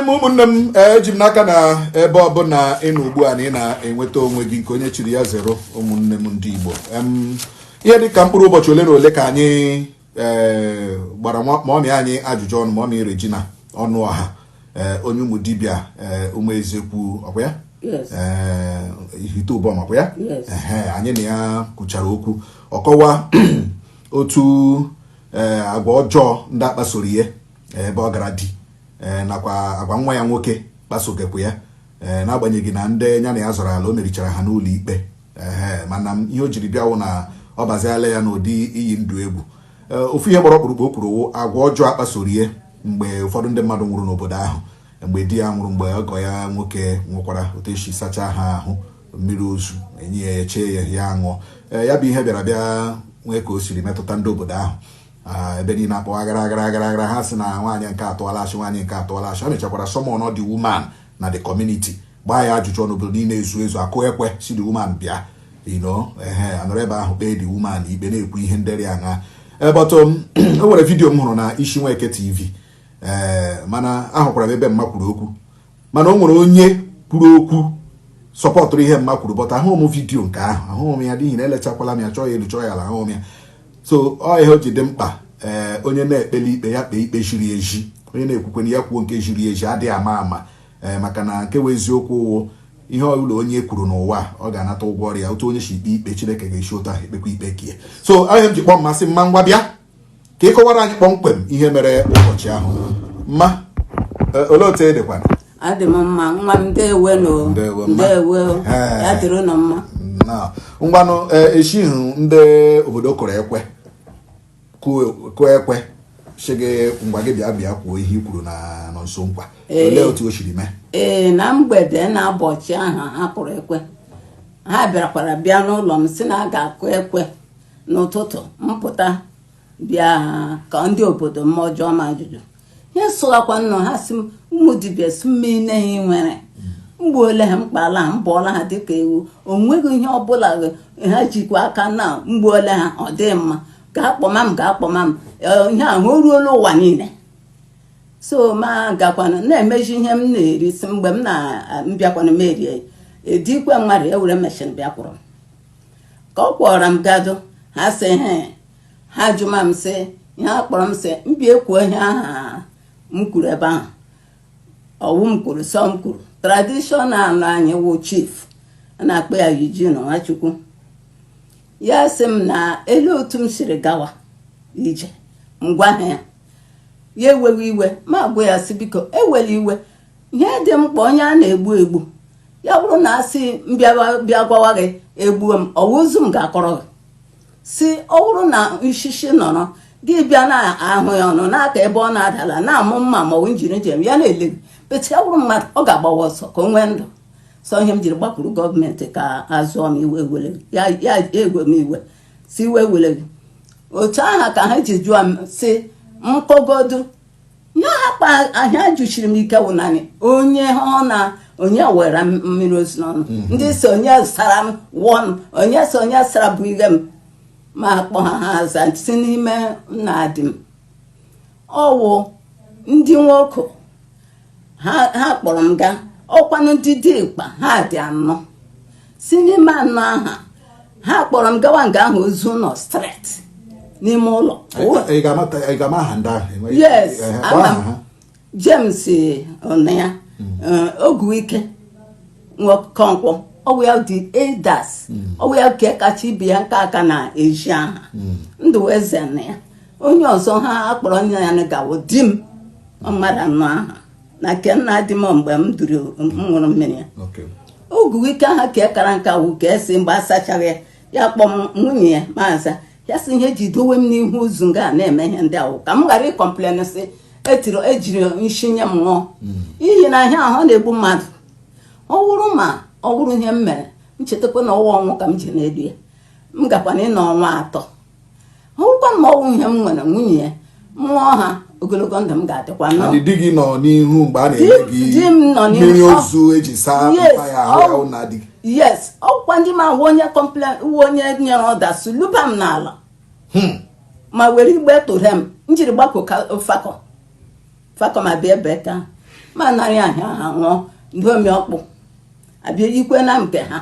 ụmụnne m eji m n'aka na ebe ọ bụ na ị nọ ugbu a na ị na-enweta onwe gị nke onye chiri ya zero ụmụnne m ndị Igbo ihe dị ka mkpụrụ ụbọchị ole na ole ka anyị gbara maọmị anyị ajụjụ ọnụ maọmị Regina Ọnụọha onye ụmụ dibịa ụmụ Ezekwu ọkwa ya ihite ụbọm ọkwa ya anyị na ya kwuchara okwu ọkọwa otu agwa ọjọọ ndị akpasoro ihe ebe ọ gara di nakwa agwa nwa ya nwoke kpasogekwa ya n'agbanyeghị na ndị ya na ya zọrọ ala o merichara ha n'ụlọ ikpe mana ihe o jiri bịawụ na ọ baziala ya n'ụdị iyi ndụ egwu ofu ihe gbara ọkpụrụkpụ o kwuru agwa ọjọọ akpasoro ihe mgbe ụfọdụ ndị mmadụ nwụrụ n'obodo ahụ mgbe di ya nwụrụ mgbe ọgọ ya nwoke nwụkwara otu esi sacha ha ahụ mmiri ozu enye ya chee ya aṅụọ ya bụ ihe bịara bịa nwee ka o siri metụta ndị obodo ahụ ebe niile akpọ agara ha sị na nwaanyị nke atụọlachi nwaanyị nke atụọlachi o mechakwara summon the woman na the community gbaa ya ajụjụ ọnụ niile ezu akụ ekwe si the woman bịa anọrọ ebe ahụ kpee the woman ikpe na-ekwu ihe nderi aṅa but o nwere vidiyo m hụrụ na Isi Nweke TV mana ahụkwara m ebe mma kwuru okwu mana o nwere onye kwuru okwu sọpọtụrụ ihe mma kwuru but ahụghị m vidiyo nke ahụ ahụghị m ya n'ihi na elechakwala m ya chọọ ya elu chọọ ya ala ahụghị m ya so ọ ihe o ji dị mkpa onye na-ekpeli ikpe ya kpee ikpe ziri ezi onye na-ekwukwe ya kwuo nke ziri ezi adịghị ama maka na nke wee eziokwu ihe ọbụla onye kwuru n'ụwa ọ ga-anata ụgwọ ọrụ ya otu onye si ikpe ikpe Chineke ga-esi ụta ekpekwa ikpe kie so ahịa m ji kpọọ mmasị mma ngwa bịa ka ị kọwara anyị kpọmkwem ihe mere ụbọchị ahụ mma olee otu ị dịkwana? Adị m mma nwa m ndeewe ya dịrị na mma ngwanụ esighị ndị obodo kụrụ ekwe kụọ ekwe chege ngwa gị bịa kwuo ihe i kwuru na nọ nso nkwa olee otu o siri mee? Na mgbede na ụbọchị ahụ ha kụrụ ekwe ha bịakwara bịa n'ụlọ m si na a ga-akụ ekwe n'ụtụtụ mpụta bịa ka ndị obodo m ọjọọ ma ajụjụ ihe sụghakwa nnọọ ha si ụmụ dibịa si mmiri ihe nwere mgbuole ha mkpala ha mbọọla ha dịka ewu o nweghị ihe ọbụla ha jikwa aka na mgbuole ha ọ dị mma ga-akpọma m ihe ahụ o ruola ụwa niile so ma gakwana na-emeji ihe m na-eri si mgbe m na-mbịakwana m erie edikwe mmadụ ewere meshin bịa kwụrụ ka ọ kpọrọ m gado ha sị ha jụma m sị ihe a kpọrọ m sị mbịa ekwuo ihe aha m kwuru ebe ahụ ọwụ m kwuru sọ m kwuru tradishọnal anyị wụ chief na-akpọ ya Eugene Nwachukwu ya sị m na elu otu m siri gawa ije ngwa ha ya eweghị iwe ma gwa ya sị biko ewela iwe ihe dị mkpa onye a na-egbu ya bụrụ na asị bịa gwawa gị egbuo m ọwụzụ m ga-akọrọ gị si ọ bụrụ na nshishi nọrọ gị bịa na-ahụ ya ọnụ n'aka ebe ọ na-adala na-amụ mma ma ọ bụ njiri njem ya na-ele gị beti ya bụrụ mmadụ ọ ga-agbawa ọsọ ka o nwee ndụ sọ ihe m jiri gbakwuru gọọmenti ka azụọ m iwe were ya egwe m iwe si iwe were gị otu aha ka ha ji jụọ m si mkpọgodu ya hakpa ahịa jụchiri m ike wụ naanị onye were mmiri ozu n'ọnụ ndị si onye sara m wụọ m onye si onye sara bụ ihe m ma akpọ ha aza si n'ime nna-adị m ọwụ ndị nwoke ha kpọrọ m gaa ọkwanụ ndị dimkpa ha dị anọ si n'ime anọ aha ha kpọrọ m gawa nga ahụ ozu nọ stret n'ime ụlọ yes James Onaya Oguike Nwokonkwọ ọwụ ya dị edas ọwụ ya ke kacha ibe ya nke aka na eji aha ndụ eze na ya onye ọzọ ha akpọrọ nne ya gawo di m mmadụ anọ aha na ke nna di m mgbe m duru nwụrụ mmiri ya Oguike aha ka kara nka wụ ka esi mgbe asachaghị ya kpọ m nwunye ya maaza ya sị ihe ji dowe m n'ihu ụzụ nga na-eme ihe ndị ahụ ka m ghara ịkọmplen sị ejiri nshinye m nwụọ iyi na ahịa ahụ na-egbu mmadụ ọ bụrụ ihe m mere nchetakwa na ọnwa ọnwụ ka m ji na-edu ya m gakwana ịnọ ọnwa 3 ọgwụkwa m ọnwụ ihe m nwere nwunye ya mmụọ ha ogologo ndụ m ga-adịkwa di gị nọ n'ihu mgbe a na-enye gị mmiri ozu eji saa ya ahụ na di yes ọkwa ndị ma onye nyere ọda suluba m n'ala ma were igbe tụrụ m njiri gbakọ fakọ ma bịa ebe ka ma narị ahịa ha nwụọ ndomi ọkpụ abịa yikwe na nke ha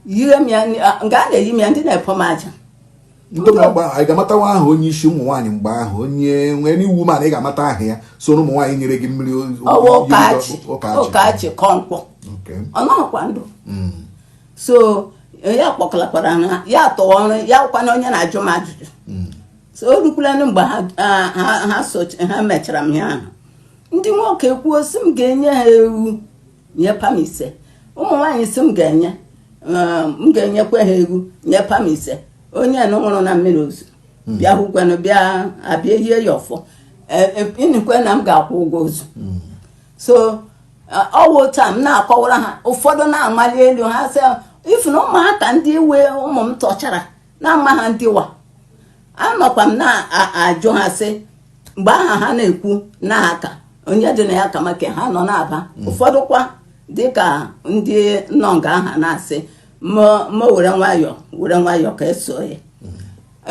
yire m ya nga a na-eyi m ya ndị na-epo m aja ndomi ọkpụ ahụ anyị ga-amatawa aha onye isi ụmụ nwaanyị mgbe ahụ onye nwere n'iwu ma na ị ga-amata aha ya soro ụmụ nwaanyị nyere gị mmiri ọwa Ụkachi Kọnkwọ ọ nọghịkwa ndụ so ya kpọkọlakwara ha ya tọwa ọrụ ya kwana onye na-ajụ m ajụjụ so o rukwulanụ mgbe ha mechara m ya ahụ ndị nwoke kwuo si m ga-enye ha ewu nye pam ise ụmụ nwaanyị si m ga-enyekwa ha ewu nye pam ise onye nwụrụ na mmiri ozu bịa hụkwanụ bịa abịa yie ya ọfọ ịnụkwe na m ga-akwụ ụgwọ ozu so ọwụ taa m na-akọwara ha ụfọdụ na-amali elu ha sị ifu na ụmụaka ndị iwe ụmụ m tọchara na-ama ha ndịwa anọkwa m na-ajụ ha sị mgbe aha ha na-ekwu n'aka onye dị na ya ka maka ha nọ na-aba ụfọdụ kwa dịka ndị nọ nga aha na-asị ma were nwayọọ ka eso ya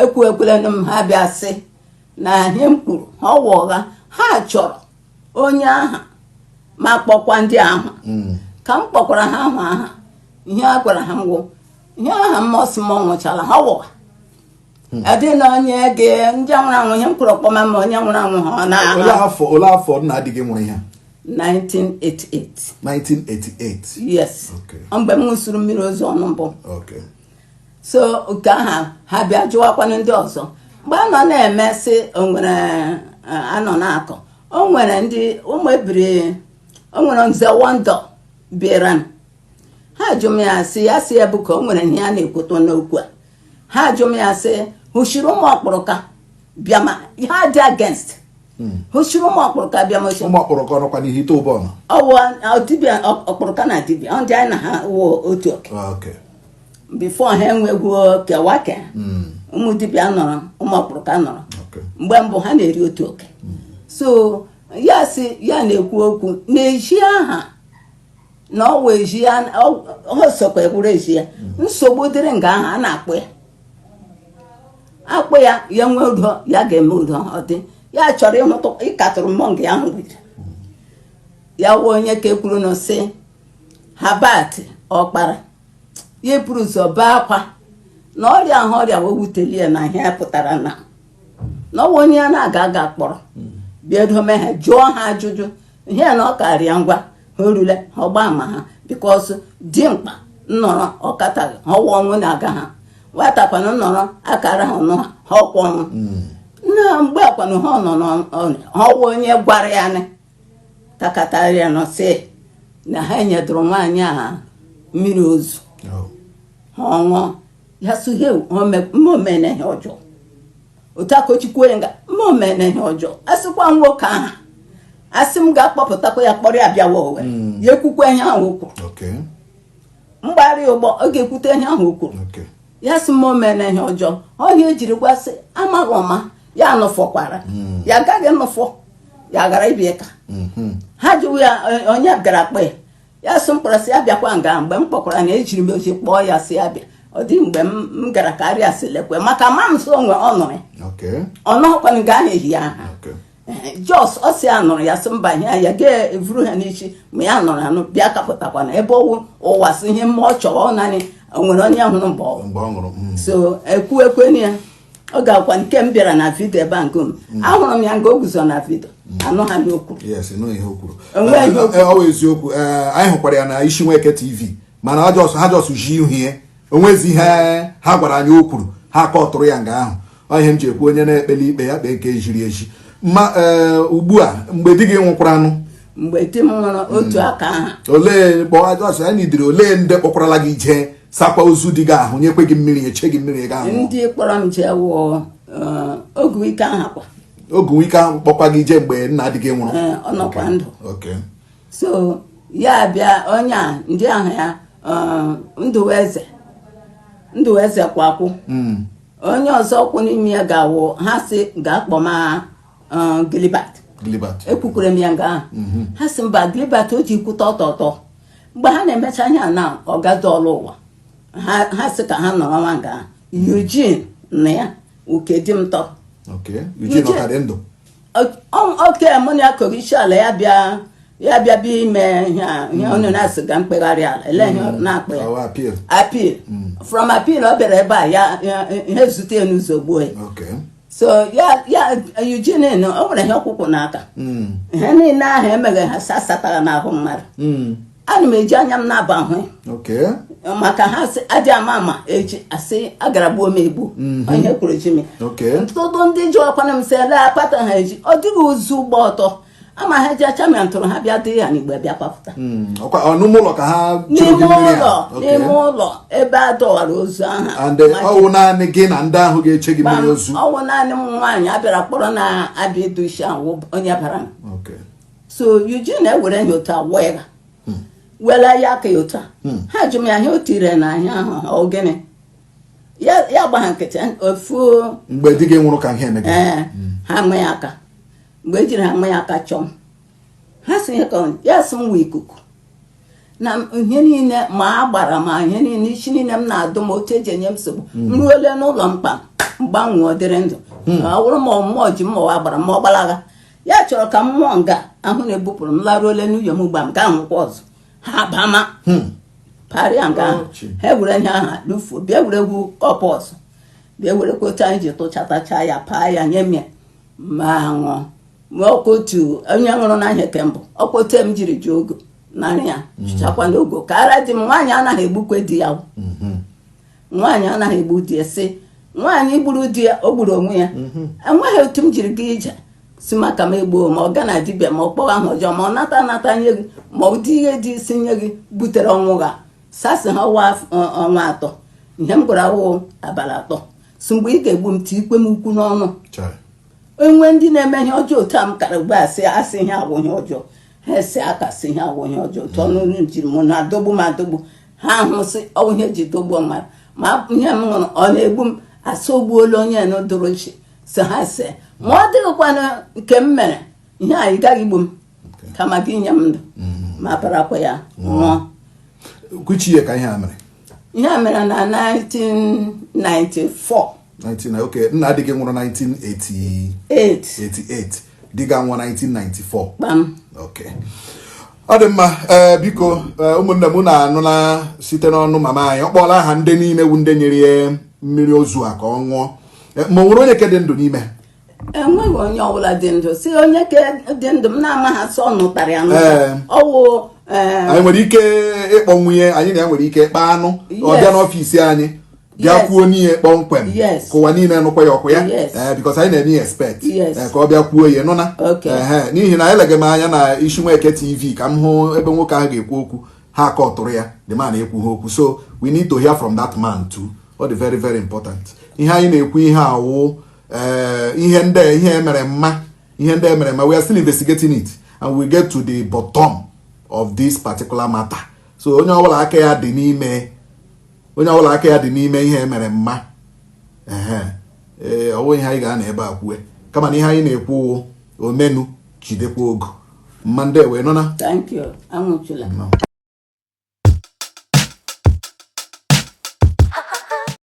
ekwuekwelenu m ha bịa sị na ihe m kwuru ha ọwa ụgha ha chọrọ onye aha ma kpọkwa ndị ahụ ka m kpọkwara ha ahụ aha ihe a gwara ha ngwụ ihe aha mmọsị m nwụchala ha wụwa adị na onye gị ndị nwụrụ anwụ ihe m kwuru ọkpọma ma onye nwụrụ anwụ ha na ole afọ nna dị gị nwụrụ ihe 1988 1988 yes mgbe m ṅụsuru mmiri ozu ọnụ mbụ okay so nke ahụ ha bịa jụwakwanụ ndị ọzọ mgbe a nọ na-emesị onwere anọ na-akọ o nwere ndị ụmụ ebiri o nwere nze wọndọ bịara ha jụ m ya sị ya si ya bụ ka o nwere ihe a na-ekwuto n'okwu a ha jụ m ya sị hụchiri ụmụ ọkpụrụka bịama ha dị against hụchiri ụmụ ọkpụrụka bịama ụmụ ọkpụrụka nọkwa n'ihe ite ụbọna ọwụ dibịa ọkpụrụka na dibịa ndị anyị na ha wụ otu oke bifo ha enwegwuo kewa ụmụ dibịa nọrọ ụmụ ọkpụrụka nọrọ mgbe mbụ ha na-eri otu oke so ya sị ya na-ekwu okwu na-eji aha na ọwa eji ya ọ sokwa ekwuru eji ya nsogbu dịrị nga ahụ a na-akpụ ya akpụ ya nwee udo ya ga-eme udo ọ dị ya chọrọ ịkatụrụ mmụọ nga ahụ gwiri ya wụ onye ka ekwuru na sị Habat Ọkpara ya buru ụzọ bee akwa na ọrịa ahụ ọrịa wewuteli ya na ihe pụtara na ọwa onye ya na-aga kpọrọ biedome ha jụọ ha ajụjụ ihe na ọ karịa ngwa ha orule ha ọgba ama ha bikọs dimkpa nnọrọ ọkataghị ha ọwa ọnwụ na-aga ha nwatakwanụ nnọrọ akara ha ọnụ ha ọkwa ọnwụ na mgbe akwanụ ha nọ n'ọrịa ha ọwa onye gwara ya nị takatara ya nọ sị na ha enyedoro nwaanyị a mmiri ozu ha ọṅụọ ya sụhe mmomene ihe ọjọọ otu akochikwuo nga mmomene ihe ọjọọ asịkwa nwoke ahụ asị m ga-akpọpụtakwa ya kpọrọ ya bịawa owe ya ekwukwa ihe ahụ o kwuru mgbagharị ụgbọ ọ ga-ekwute ihe ahụ o kwuru ya sị mmomene ihe ọjọọ ọhịa ejiri gwasị amaghị ọma ya nụfọkwara ya agaghị nụfọ ya gara ibie ka ha jụrụ ya onye bịara akpa ya sị m kpọrọsị ya bịakwa nga mgbe m kpọkwara na ejiri m oji kpọọ ya sị ya bịa ọ dị mgbe m gara karịa silekwe maka ma m so onwe ọ nụrụ ya ọ nọkwanụ ga ahụ ehi aha jos ọ sị ya nụrụ ya sị mba ihe ya ga-evuru ha n'isi ma ya nụrụ anụ bịa kapụtakwana ebe ọwụ ụwa sị ihe mmụọ chọrọ naanị onwere onye hụrụ mgbe ọ so ekwuekweni ya ọ ga-akwa nke m bịara na vidio ebe a ngom ahụrụ m ya nga o guzo na vidio anụ ha n'okwu ọ eziokwu anyị hụkwara ya na Isi Nweke TV mana ha jọsụ ji ihu ihe onwezi ihe ha gwara anyị o kwuru ha kọtụrụ ya nga ahụ ọ ihe m ji ekwu onye na-ekpele ikpe ya kpee nke ejiri eji ma ugbu a mgbe di gị nwụkwara anụ mgbe di m nwụrụ otu aka aha olee kpọjọsụ anyị dịrị olee ndị kpọkwarala gị jee sakwa ozu dị gị ahụ nyekwe gị mmiri eche gị mmiri ga ahụ ndị kpọrọ m jee wụọ Ogwuike aha kwa Ogwuike ahụ kpọkwa gị jee mgbe nna di gị nwụrụ ọ nọkwa ndụ so ya bịa onye a ndị ahụ ya Ndụweze kwakwụ onye ọzọ kwụ n'ime ya ga-awụ ha si ga-akpọma Gilbert ekwukwere m ya nga ahụ ha si mba Gilbert o ji kwụta ọtọtọ mgbe ha na-emecha anya na ọgazi ọlụ ụwa ha si ka ha nọrọ nwa nga ahụ Eugene na ya Ukedimtọ Eugene ọkadị ndụ oke mụ na ya kọrọ isi ala ya bịa ya bịa bịa ime ihe ọnụ na-asịga mkpegharị ala ele ihe na-akpa ya appeal from appeal ọ bịara ebe a ya ihe zute n'ụzọ gbuo ya so ya Eugene o nwere ihe ọkwụkwụ n'aka ihe niile ahụ emeghị ha satara n'ahụ mmadụ ana m eji anya m na-aba ahụ maka ha adị ama eji asị agara gbuo m egbu onye kwuru ji m ntụtụ ndị ji ọkwana m sị ele akpata ha eji ọ dịghị ụzọ gba ọtọ ama ha ji acha m tụrụ ha bịa dị ya n'igbe bịa kwapụta n'ime ụlọ ebe a dọwara ozu ahụ ọwụ naanị gị na ndị ahụ ga-eche gị mmiri ozu ọwụ naanị m nwaanyị abịara kpọrọ na-abịa iduchi ahụ onye bara m so Eugene ewere ya otu awọ ya wela ya aka ya otu a ha jụ m ya ihe o tire na ahịa ahụ ogene ya gba ha nkịtị ofu mgbe di gị nwụrụ ka ihe emege ha nwe ya aka mgbe ejiri ha nwe ya aka chọọ ha si ihe ka ya si nwa ikuku na ihe niile ma a gbara ma ihe niile isi niile m na-adụ m otu eji enye m nsogbu m ruole n'ụlọ mkpa mgbanwe ọdịrị ndụ ọ bụrụ ma mmụọ ji mmụọ gbara ma ọ gbalaga ya chọrọ ka mmụọ nga ahụ na-ebupụrụ m laruole n'uyo m gba m gaa nwụkwa ọzọ ha bama parịa nga ahụ ha were ihe aha lufuo bịa weregwu kọpụ ọzọ bịa werekwa otu anyị ji tụchatacha ya paa ya nye m ya ma ṅụọ ma ọkwotu onye nwụrụ n'ahịa kembụ ọkwote m jiri ji ogo narị ya chakwa n'ogo ka ara di m nwaanyị anaghị egbukwe di ya nwaanyị anaghị egbu di ya sị nwaanyị gburu di ya o gburu onwe ya enweghị otu m jiri gaa ije si maka m egbuo ma ọ ga na dibịa ma ọ kpọọ ahụ ọjọọ ma ọ nata nye gị ma ọ dị ihe dị isi nye gị butere ọnwụ ga sasị ha ọnwa atọ ihe m gwara wụ abalị atọ si mgbe ị ga-egbu m ti ikwe m ukwu n'ọnụ enwe ndị na-eme ihe ọjọọ otu a m kara ugbu a asị ihe awụ ihe ọjọọ ha esi aka sị ihe awụ ihe ọjọọ otu ọnụ jiri m na-adọgbu m adọgbu ha ahụ sị ọwụ ihe ji dọgbuo mmadụ ma ihe m ṅụrụ ọ na-egbu m asị ogbuola onye na doro iche si ha se ma ọ dịghịkwana nke m mere ihe anyị gaghị igbu m kama gị nye m ndụ ma parakwa ya nwụọ kwuchi ka ihe a mere na 1994 nna adịghị nwụrụ 1988 dịga nwa 1994 kpam ọ dị mma biko ụmụnne m na-anụla site n'ọnụ mama anyị ọ kpọọla aha ndị niile wu ndị nyere ya mmiri ozu a ka ọ ṅụọ ma ọ nwere onye ke dị ndụ n'ime enweghị onye ọbụla dị ndụ si onye ke dị ndụ m na-amaghị sọ nụtara ya ọwụ anyị nwere ike ịkpọ nwunye anyị na ya nwere ike kpaa anụ ọ bịa n'ọfiisi anyị bịa kwuo n'ihe kpọmkwem ka ụwa niile nụkwa ya ọkụ ya because anyị na-eme expect ka ọ bịa kwuo ya nụna n'ihi na eleghị m anya na isi Nweke TV ka m hụ ebe nwoke ahụ ga-ekwu okwu ha akọtụrụ ya the man ekwughị okwu so we need to hear from that man too. Ọ dị very very important. Ihe anyị na-ekwu ihe awụ ihe emere mma we are still investigating it and we get to the bottom of this particular matter. So onye ọbụla aka ya dị n'ime ihe emere mma ọwụ ihe anyị ga-ana ebe a kwue kama na ihe anyị na-ekwu omenu jidekwa ogo mma ndị ewe nọ na thank you.